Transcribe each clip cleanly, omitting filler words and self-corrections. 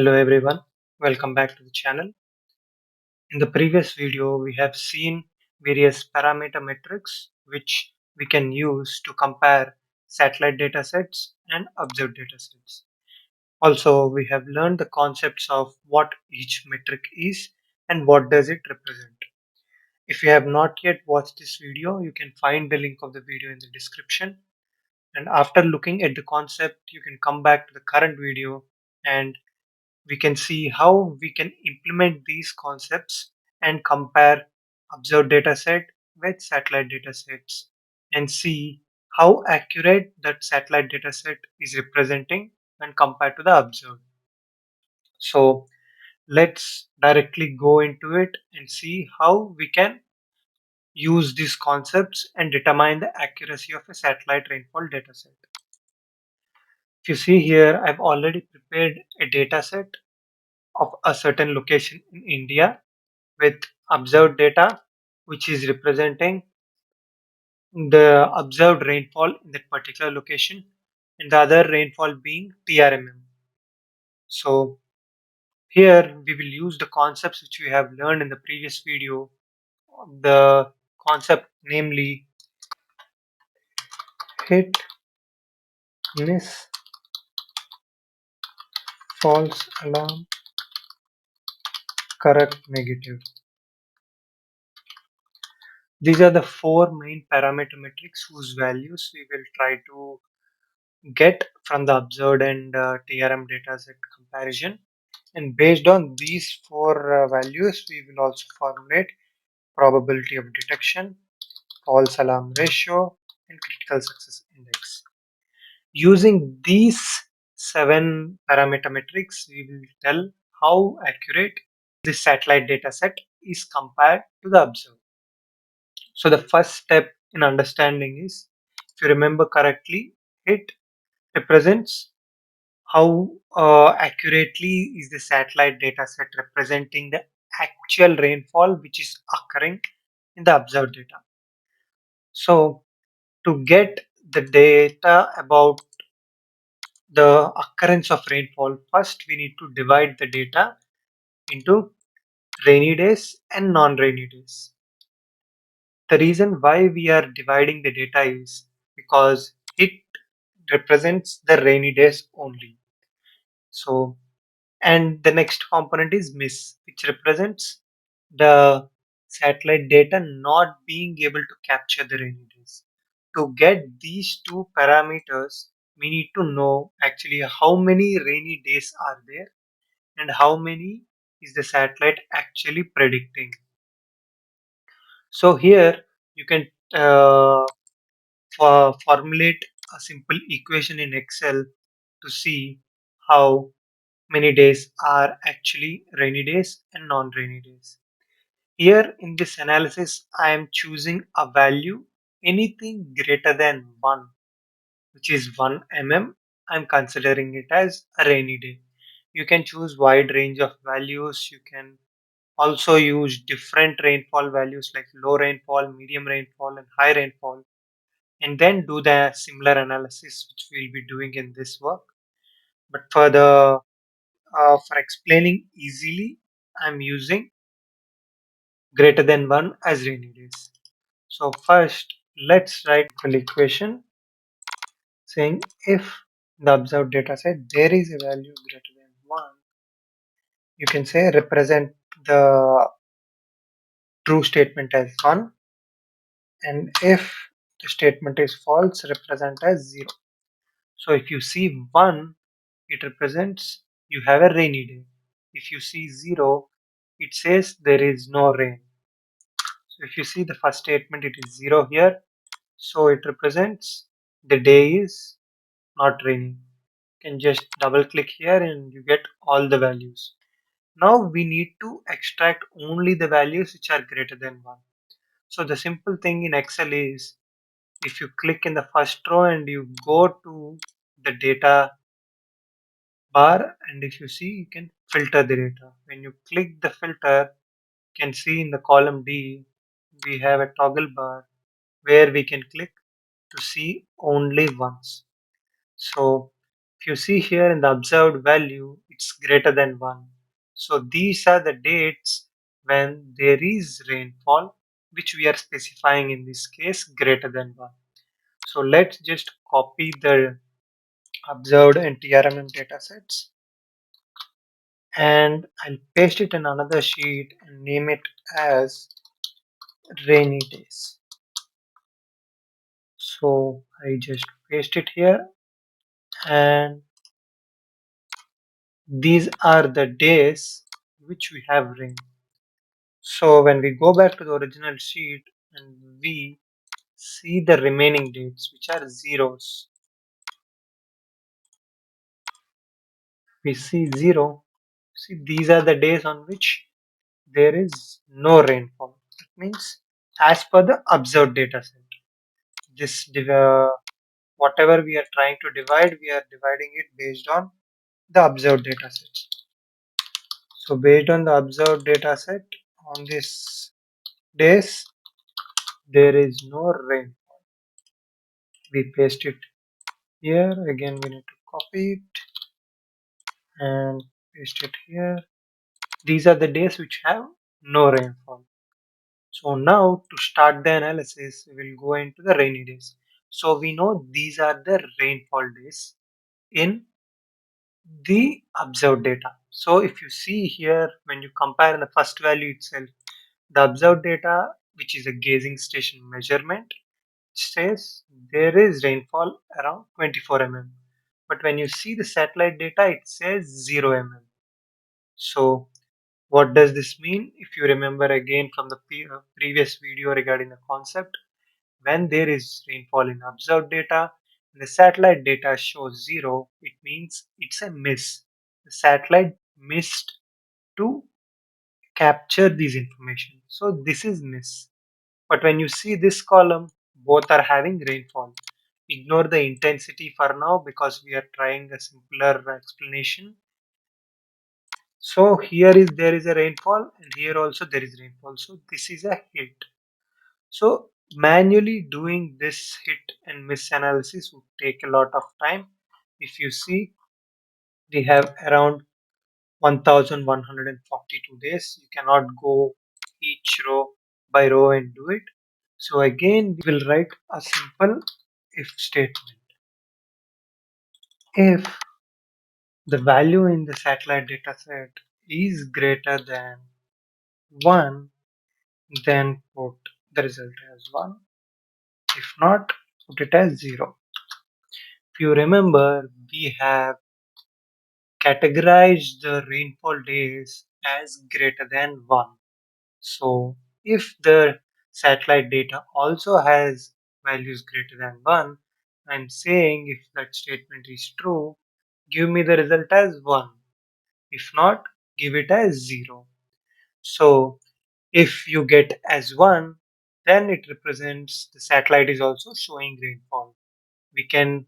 Hello everyone, welcome back to the channel. In the previous video, we have seen various parameter metrics which we can use to compare satellite datasets and observed datasets. Also, we have learned the concepts of what each metric is and what does it represent. If you have not yet watched this video, you can find the link of the video in the description. And after looking at the concept, you can come back to the current video and we can see how we can implement these concepts and compare observed dataset with satellite datasets and see how accurate that satellite dataset is representing when compared to the observed. So let's directly go into it and see how we can use these concepts and determine the accuracy of a satellite rainfall dataset. If you see here, I've already prepared a dataset of a certain location in India with observed data, which is representing the observed rainfall in that particular location, and the other rainfall being TRMM. So here we will use the concepts which we have learned in the previous video. The concept, namely hit, miss, false alarm, correct, negative. These are the four main parameter metrics whose values we will try to get from the observed and TRM dataset comparison. And based on these four values, we will also formulate probability of detection, false alarm ratio, and critical success index. Using these seven parameter metrics, we will tell how accurate this satellite dataset is compared to the observed. So the first step in understanding is, if you remember correctly, it represents how accurately is the satellite data set representing the actual rainfall which is occurring in the observed data. So to get the data about the occurrence of rainfall, first we need to divide the data into rainy days and non-rainy days. The reason why we are dividing the data is because it represents the rainy days only. So, and the next component is miss, which represents the satellite data not being able to capture the rainy days. To get these two parameters, we need to know actually how many rainy days are there and how many is the satellite actually predicting. So here you can formulate a simple equation in Excel to see how many days are actually rainy days and non-rainy days. Here in this analysis, I am choosing a value anything greater than 1, which is 1 mm. I'm considering it as a rainy day. You can choose wide range of values. You can also use different rainfall values like low rainfall, medium rainfall, and high rainfall, and then do the similar analysis which we'll be doing in this work. But for explaining easily, I'm using greater than 1 as rainy days. So first, let's write the equation saying if the observed data set there is a value greater than 1, you can say represent the true statement as 1, and if the statement is false, represent as 0. So if you see 1, it represents you have a rainy day. If you see 0, it says there is no rain. So if you see the first statement, it is 0 here. So it represents the day is not raining. You can just double click here and you get all the values. Now we need to extract only the values which are greater than 1. So the simple thing in Excel is, if you click in the first row and you go to the data bar, and if you see, you can filter the data. When you click the filter, you can see in the column D we have a toggle bar where we can click to see only once. So if you see here in the observed value, it's greater than 1. So these are the dates when there is rainfall, which we are specifying in this case greater than 1. So let's just copy the observed and TRMM datasets, and I'll paste it in another sheet and name it as rainy days. So I just paste it here, and these are the days which we have rain. So when we go back to the original sheet and we see the remaining dates which are zeros, we see 0. See, these are the days on which there is no rainfall. That means as per the observed data set. Whatever we are trying to divide, we are dividing it based on the observed data sets. So based on the observed data set, on this days there is no rain. We paste it here. Again we need to copy it and paste it here. These are the days which have no rainfall. So now to start the analysis, we will go into the rainy days. So we know these are the rainfall days in the observed data. So if you see here, when you compare the first value itself, the observed data, which is a gazing station measurement, says there is rainfall around 24 mm. But when you see the satellite data, it says 0 mm. So what does this mean? If you remember again from the previous video regarding the concept, when there is rainfall in observed data and the satellite data shows 0, it means it's a miss. The satellite missed to capture these information. So this is miss. But when you see this column, both are having rainfall. Ignore the intensity for now because we are trying a simpler explanation. So here is there is a rainfall and here also there is rainfall. So this is a hit. So manually doing this hit and miss analysis would take a lot of time. If you see, we have around 1142 days. You cannot go each row by row and do it. So again, we will write a simple if statement. If the value in the satellite dataset is greater than 1, then put the result as 1. If not, put it as 0. If you remember, we have categorized the rainfall days as greater than 1. So if the satellite data also has values greater than 1, I'm saying if that statement is true, give me the result as 1. If not, give it as 0. So if you get as 1, then it represents the satellite is also showing rainfall. We can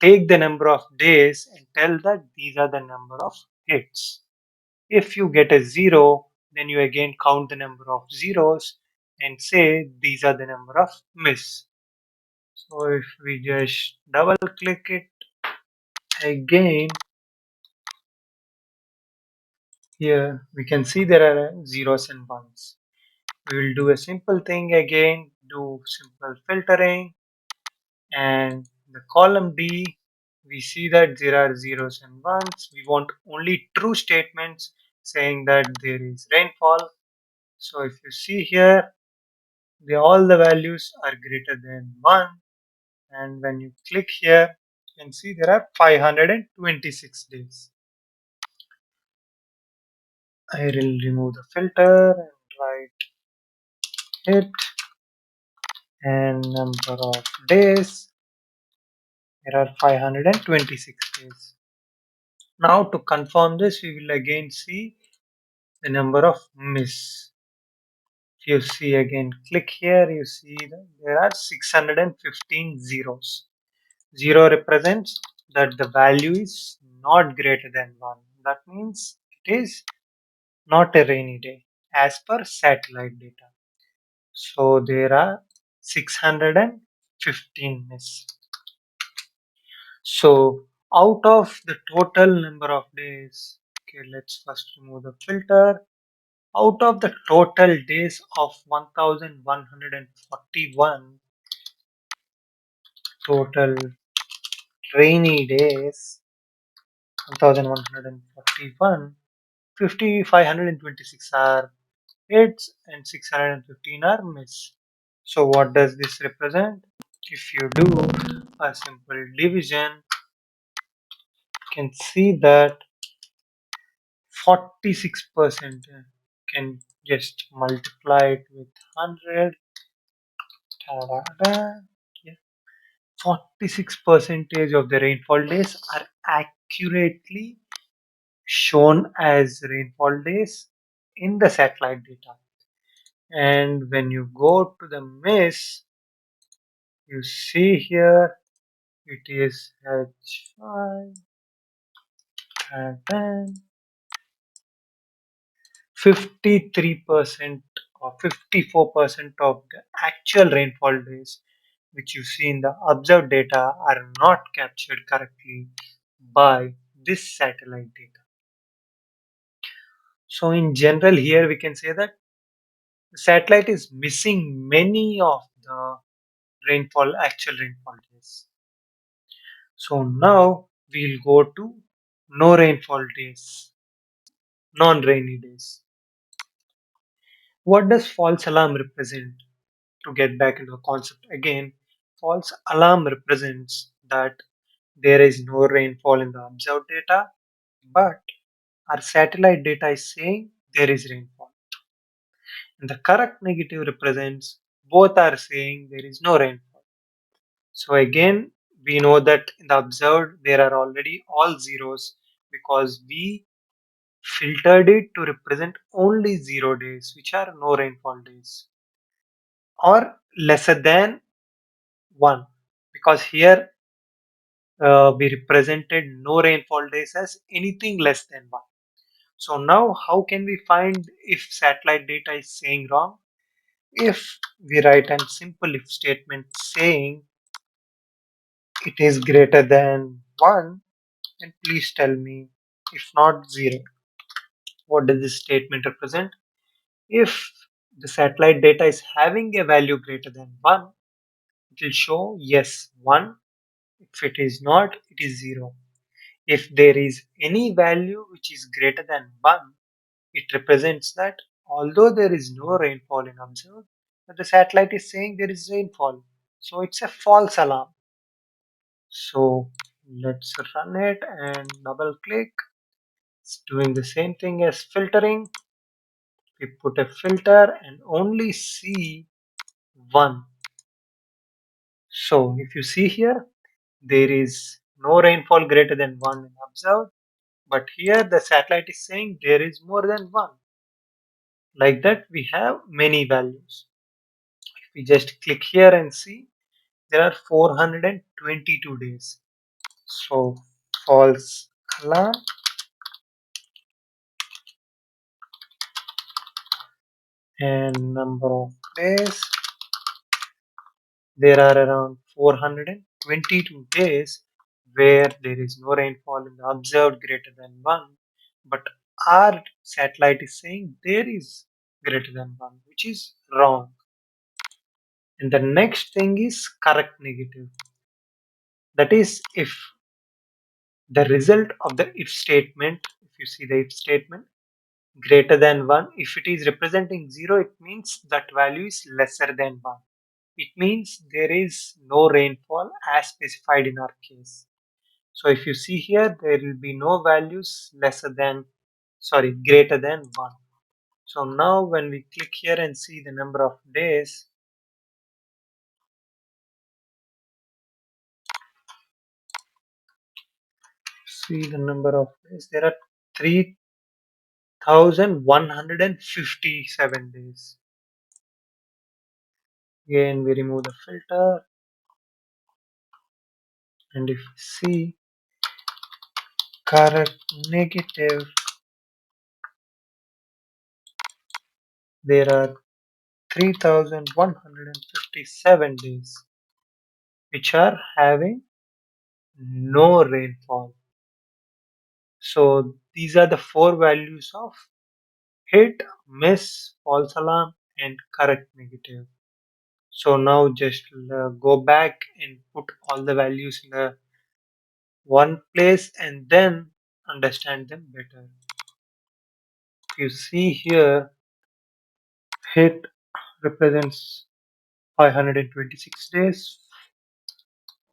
take the number of days and tell that these are the number of hits. If you get a 0, then you again count the number of zeros and say these are the number of miss. So if we just double click it again, here we can see there are zeros and ones. We will do a simple thing again, do simple filtering, and the column D, we see that there are zeros and ones. We want only true statements saying that there is rainfall. So if you see here, all the values are greater than 1, and when you click here, you can see there are 526 days. I will remove the filter and write it, and number of days, there are 526 days. Now to confirm this, we will again see the number of miss. If you see again, click here, you see that there are 615 zeros. 0 represents that the value is not greater than 1. That means it is not a rainy day as per satellite data. So there are 615 miss. So out of the total number of days, Okay, let's first remove the filter. Out of the total days of 1141, total rainy days 1141, 526 are hits and 615 are miss. So what does this represent? If you do a simple division, you can see that 46% can just multiply it with 100. Ta-da-da. Yeah. 46 percentage of the rainfall days are accurately shown as rainfall days in the satellite data. And when you go to the miss, you see here it is H5 and then 53% or 54% of the actual rainfall days which you see in the observed data are not captured correctly by this satellite data. So in general here we can say that the satellite is missing many of the actual rainfall days. So now we'll go to no rainfall days, non-rainy days. What does false alarm represent? To get back into the concept again, false alarm represents that there is no rainfall in the observed data, but our satellite data is saying there is rainfall. And the correct negative represents both are saying there is no rainfall. So again, we know that in the observed there are already all zeros because we filtered it to represent only 0 days, which are no rainfall days, or lesser than 1, because here we represented no rainfall days as anything less than 1. So now how can we find if satellite data is saying wrong? If we write a simple if statement saying it is greater than 1, then please tell me if not 0. What does this statement represent? If the satellite data is having a value greater than 1, it will show yes 1. If it is not, it is 0. If there is any value which is greater than 1, it represents that although there is no rainfall in observed, but the satellite is saying there is rainfall. So it's a false alarm. So let's run it and double click. It's doing the same thing as filtering. We put a filter and only see 1. So if you see here, there is no rainfall greater than 1 in observed, but here the satellite is saying there is more than 1. Like that, we have many values. If we just click here and see, there are 422 days. So false alarm, and number of days, there are around 422 days where there is no rainfall in the observed greater than 1, but our satellite is saying there is greater than 1, which is wrong. And the next thing is correct negative. That is, if the result of the if statement, if you see the if statement, greater than 1, if it is representing 0, it means that value is lesser than 1. It means there is no rainfall as specified in our case. So if you see here, there will be no values greater than 1. So now when we click here and see the number of days, there are 3,157 days. Again, we remove the filter, and if you see correct negative, there are 3,157 days which are having no rainfall. So these are the four values of hit, miss, false alarm, and correct negative. So now just go back and put all the values in the one place and then understand them better. You see here, hit represents 526 days,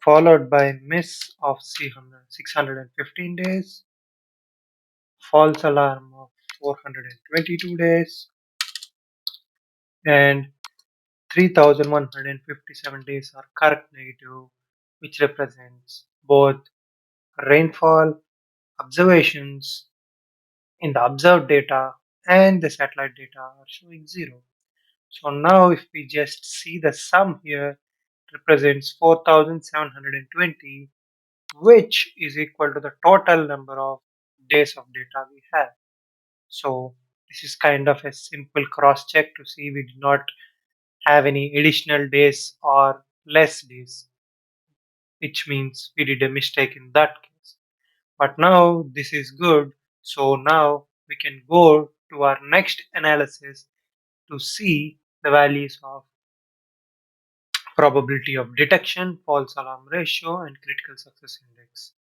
followed by miss of 615 days, false alarm of 422 days, and 3157 days are correct negative, which represents both rainfall, observations in the observed data, and the satellite data are showing zero. So now if we just see the sum here, it represents 4720, which is equal to the total number of days of data we have. So this is kind of a simple cross check to see we did not have any additional days or less days, which means we did a mistake in that case. But now this is good. So now we can go to our next analysis to see the values of probability of detection, false alarm ratio, and critical success index.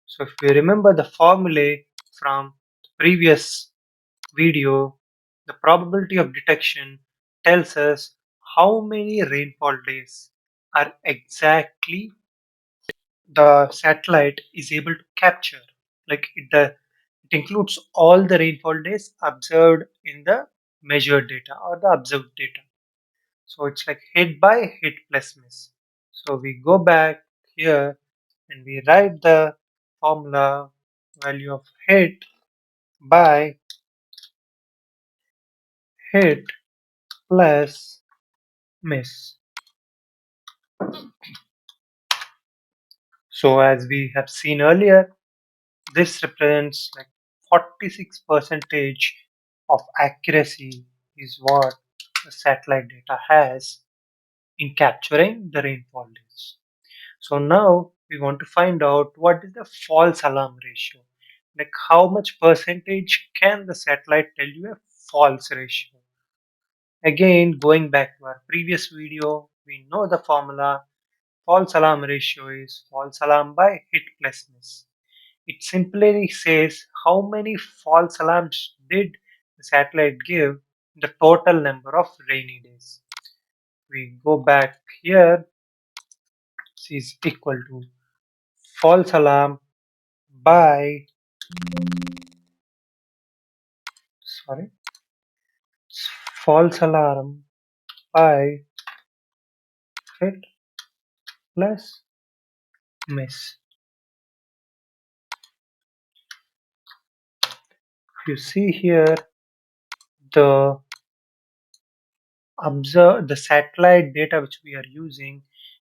So if we remember the formulae from the previous video, the probability of detection tells us how many rainfall days are exactly the satellite is able to capture. Like it includes all the rainfall days observed in the measured data or the observed data. So it's like hit by hit plus miss. So we go back here and we write the formula value of hit by hit plus miss. So as we have seen earlier, this represents like 46 percentage of accuracy is what the satellite data has in capturing the rainfall days. So now we want to find out what is the false alarm ratio. Like how much percentage can the satellite tell you a false ratio? Again, going back to our previous video, we know the formula. False alarm ratio is false alarm by hit plus miss. It simply says how many false alarms did the satellite give the total number of rainy days. We go back here, this is equal to false alarm by, sorry, false alarm by hit plus miss. If you see here, the the satellite data which we are using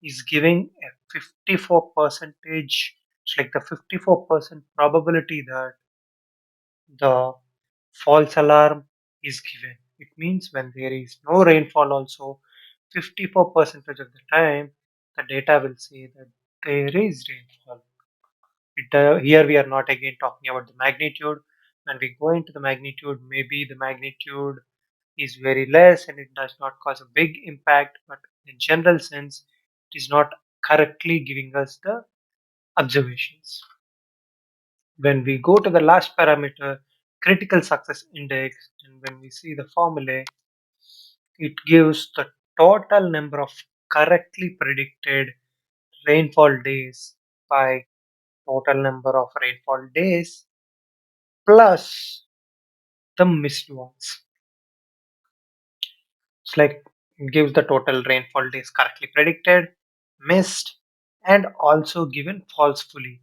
is giving a 54 percentage. It's like the 54% probability that the false alarm is given. It means when there is no rainfall also, 54 percentage of the time the data will say that there is rainfall. Here we are not again talking about the magnitude. When we go into the magnitude, maybe the magnitude is very less and it does not cause a big impact, but in general sense, it is not correctly giving us the observations. When we go to the last parameter, critical success index, and when we see the formula, it gives the total number of correctly predicted rainfall days by total number of rainfall days plus the missed ones. It's like it gives the total rainfall days correctly predicted, missed, and also given falsely.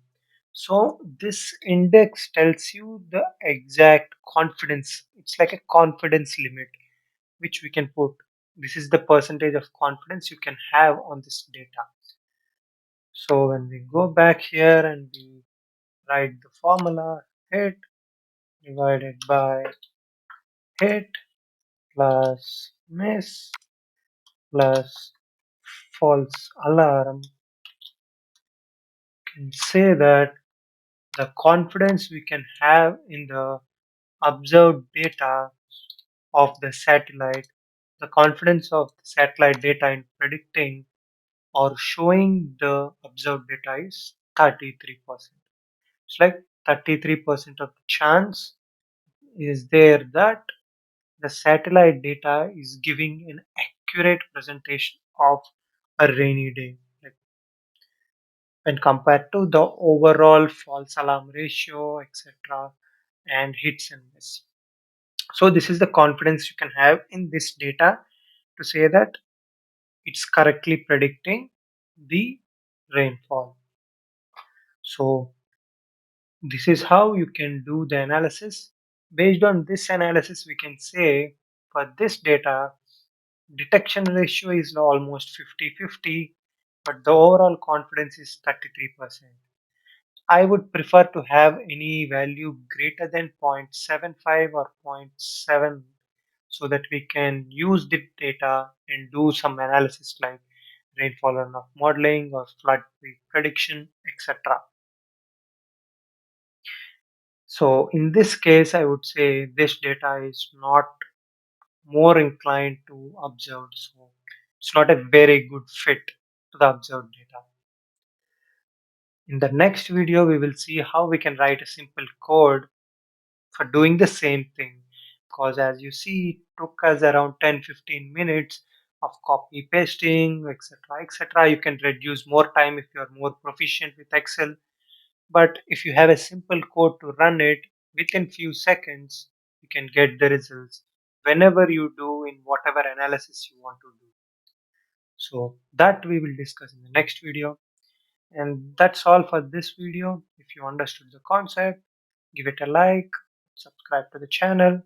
So this index tells you the exact confidence. It's like a confidence limit which we can put. This is the percentage of confidence you can have on this data. So when we go back here and we write the formula, hit divided by hit plus miss plus false alarm, can say that The confidence we can have in the observed data of the satellite, the confidence of the satellite data in predicting or showing the observed data is 33%. It's like 33% of the chance is there that the satellite data is giving an accurate presentation of a rainy day, like when compared to the overall false alarm ratio, etc., and hits and miss. So this is the confidence you can have in this data to say that it's correctly predicting the rainfall. So this is how you can do the analysis. Based on this analysis, we can say for this data, detection ratio is almost 50-50, but the overall confidence is 33%. I would prefer to have any value greater than 0.75 or zero point 0.7 so that we can use the data and do some analysis like rainfall runoff modeling or flood prediction, etc. So in this case, I would say this data is not more inclined to observed. So it's not a very good fit to the observed data. In the next video, we will see how we can write a simple code for doing the same thing. Because as you see, it took us around 10-15 minutes of copy pasting, etc. etc. You can reduce more time if you are more proficient with Excel. But if you have a simple code to run it within few seconds, you can get the results whenever you do in whatever analysis you want to do. So that we will discuss in the next video. And that's all for this video. If you understood the concept, give it a like, subscribe to the channel.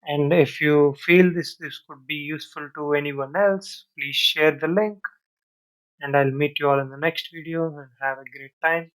And if you feel this could be useful to anyone else, please share the link. And I'll meet you all in the next video and have a great time.